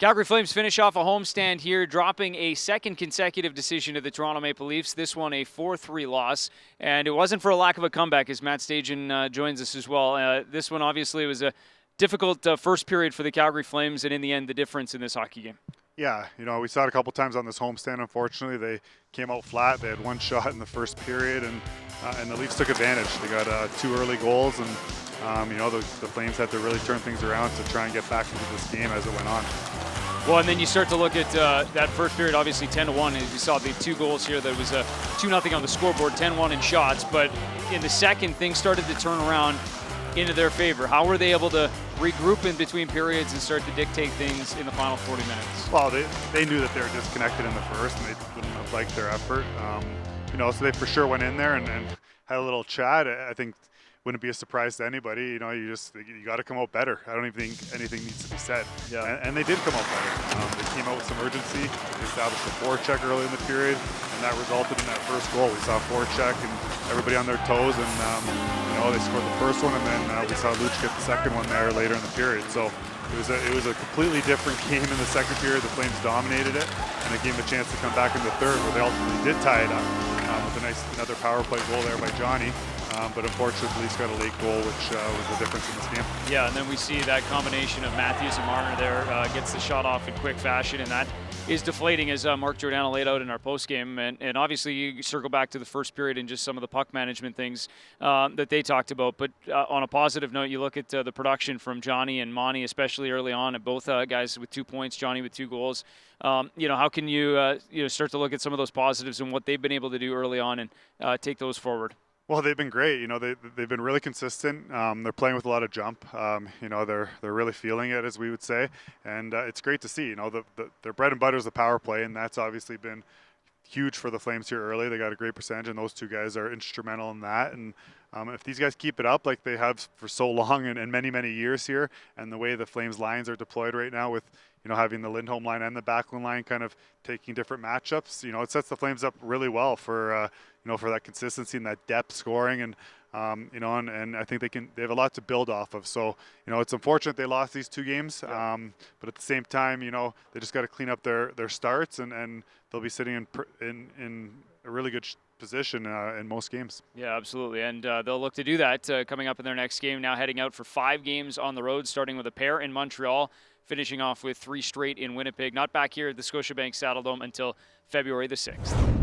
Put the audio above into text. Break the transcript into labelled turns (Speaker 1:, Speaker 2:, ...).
Speaker 1: Calgary Flames finish off a homestand here, dropping a second consecutive decision to the Toronto Maple Leafs. This one a 4-3 loss, and it wasn't for a lack of a comeback as Matt Stajan joins us as well. This one obviously was a difficult first period for the Calgary Flames, and in the end, the difference in this hockey game.
Speaker 2: Yeah, we saw it a couple times on this homestand. Unfortunately, they came out flat. They had one shot in the first period, and the Leafs took advantage. They got 2 early goals, and the Flames had to really turn things around to try and get back into this game as it went on.
Speaker 1: Well, and then you start to look at that first period, obviously 10-1. As you saw the 2 goals here, there was a 2-0 on the scoreboard, 10-1 in shots. But in the second, things started to turn around into their favor. How were they able to regroup in between periods and start to dictate things in the final 40 minutes?
Speaker 2: Well, they knew that they were disconnected in the first, and they wouldn't have liked their effort. So they for sure went in there and had a little chat. I think wouldn't be a surprise to anybody. You got to come out better. I don't even think anything needs to be said.
Speaker 1: Yeah.
Speaker 2: And they did come out better. They came out with some urgency. They established a forecheck early in the period, and that resulted in that first goal. We saw forecheck and everybody on their toes, and they scored the first one, and then we saw Luch get the second one there later in the period. So it was a completely different game in the second period. The Flames dominated it, and it gave them a chance to come back in the third, where they ultimately did tie it up with another power play goal there by Johnny. But unfortunately, the Leafs got a late goal, which was the difference in this game.
Speaker 1: Yeah, and then we see that combination of Matthews and Marner there gets the shot off in quick fashion, and that is deflating, as Mark Giordano laid out in our postgame. And obviously, you circle back to the first period and just some of the puck management things that they talked about. But on a positive note, you look at the production from Johnny and Monty, especially early on, and both guys with 2 points, Johnny with 2 goals. How can you start to look at some of those positives and what they've been able to do early on and take those forward?
Speaker 2: Well, they've been great. They've been really consistent. They're playing with a lot of jump. They're really feeling it, as we would say, and it's great to see. Their bread and butter is the power play, and that's obviously been huge for the Flames here early. They got a great percentage, and those 2 guys are instrumental in that. And if these guys keep it up like they have for so long and many, many years here, and the way the Flames lines are deployed right now with having the Lindholm line and the Backlund line kind of taking different matchups, it sets the Flames up really well for for that consistency and that depth scoring, and I think they have a lot to build off of. So it's unfortunate they lost these 2 games, but at the same time, they just got to clean up their starts, and they'll be sitting in a really good position in most games.
Speaker 1: Yeah, absolutely, and they'll look to do that coming up in their next game. Now heading out for 5 games on the road, starting with a pair in Montreal, finishing off with 3 straight in Winnipeg. Not back here at the Scotiabank Saddledome until February the 6th.